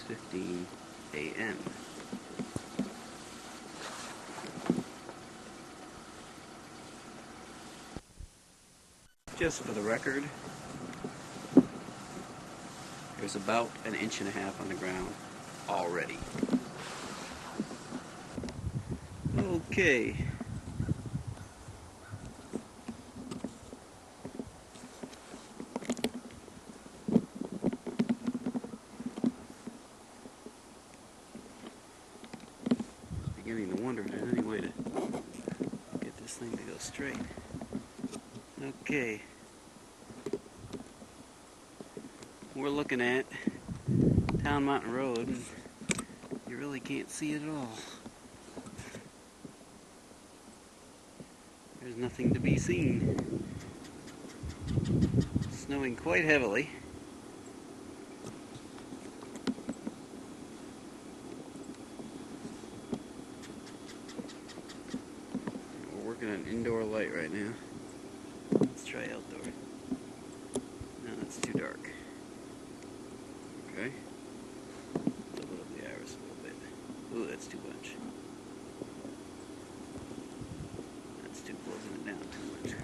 6:15 a.m. Just for the record, there's about an inch and a half on the ground already. Okay. Beginning to wonder if there's any way to get this thing to go straight. Okay. We're looking at Town Mountain Road, and you really can't see it at all. There's nothing to be seen. It's snowing quite heavily. We're working on indoor light right now. Let's try outdoor. No, that's too dark. Okay. Double up the iris a little bit. Ooh, that's too much. That's too closing it down too much.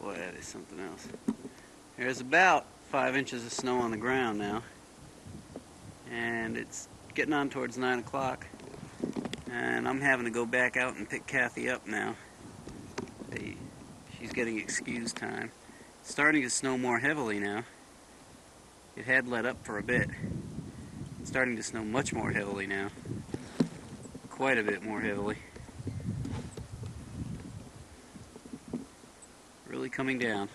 Boy, that is something else. There's about 5 inches of snow on the ground now, and it's getting on towards 9 o'clock, and I'm having to go back out and pick Kathy up now. She's getting excused time. It's starting to snow more heavily now. It had let up for a bit. It's starting to snow much more heavily now. Quite a bit more heavily. Really coming down.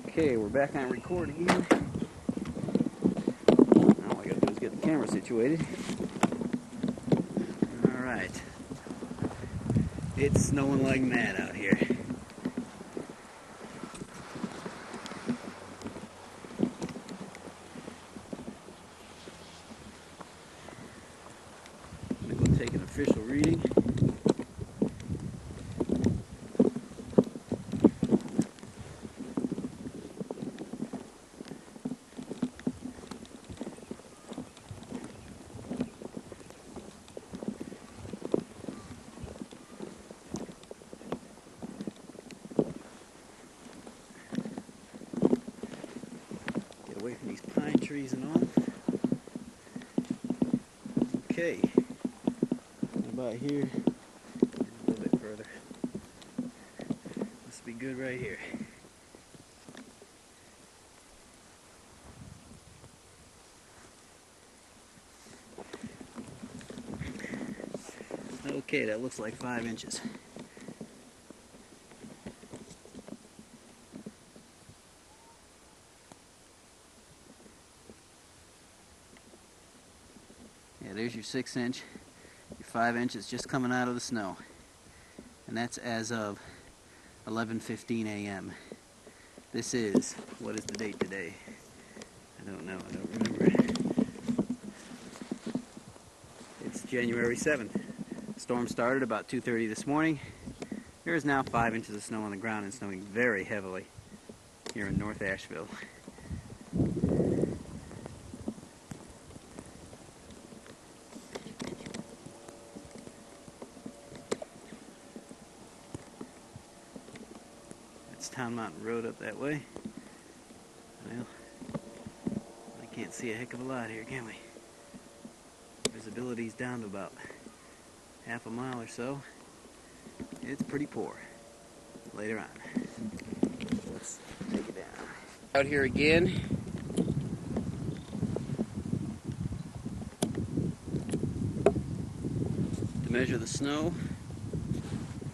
Okay, we're back on record again. Now all I gotta do is get the camera situated. Alright. It's snowing like mad out here. I'm gonna go take an official reading. Away from these pine trees and all. Okay, about here, a little bit further. Must be good right here. Okay, that looks like 5 inches. Yeah, there's your 6 inch. Your 5 inches just coming out of the snow. And that's as of 11:15 a.m. This is, what is the date today? I don't know, I don't remember. It's January 7th. The storm started about 2:30 this morning. There is now 5 inches of snow on the ground and snowing very heavily here in North Asheville. It's Town Mountain Road up that way. Well, I can't see a heck of a lot here, can we? There's Visibility's down to about half a mile or so. It's pretty poor. Later on. Let's take it down. Out here again. To measure the snow.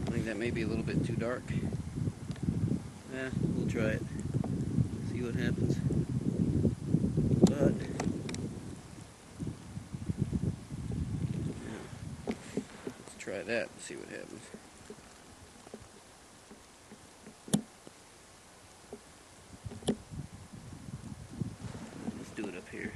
I think that may be a little bit too dark. We'll try it. See what happens. But let's try that and see what happens. Let's do it up here.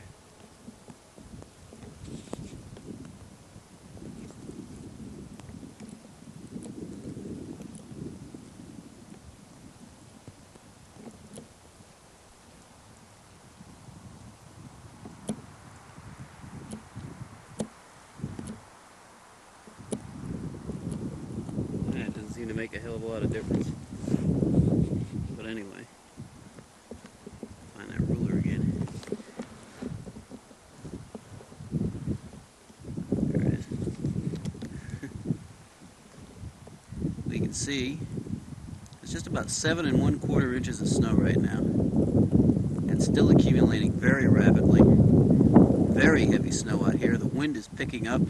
It doesn't seem to make a hell of a lot of difference. But anyway, find that ruler again. There it is. We can see it's just about 7 1/4 inches of snow right now. It's still accumulating very rapidly. Very heavy snow out here. The wind is picking up.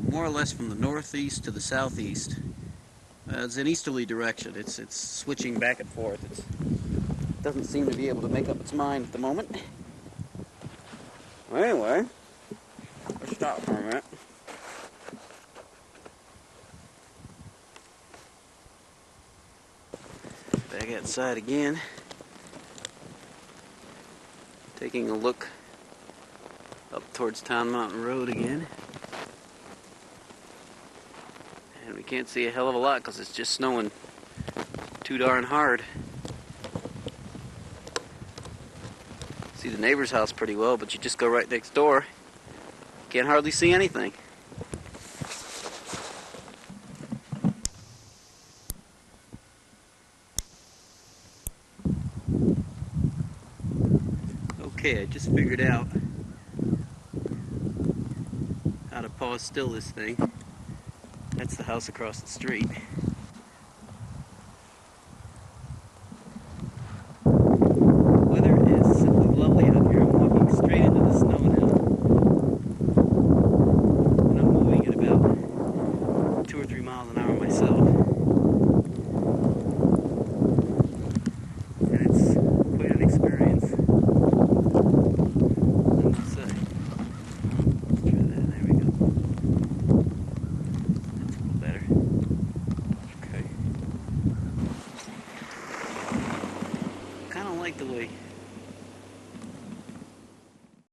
More or less from the northeast to the southeast. It's an easterly direction. It's switching back and forth. It doesn't seem to be able to make up its mind at the moment. Well, anyway, let's stop for a minute. Back outside again. Taking a look up towards Town Mountain Road again. And we can't see a hell of a lot because it's just snowing too darn hard. See the neighbor's house pretty well, but you just go right next door. Can't hardly see anything. Okay, I just figured out how to pause still this thing. That's the house across the street.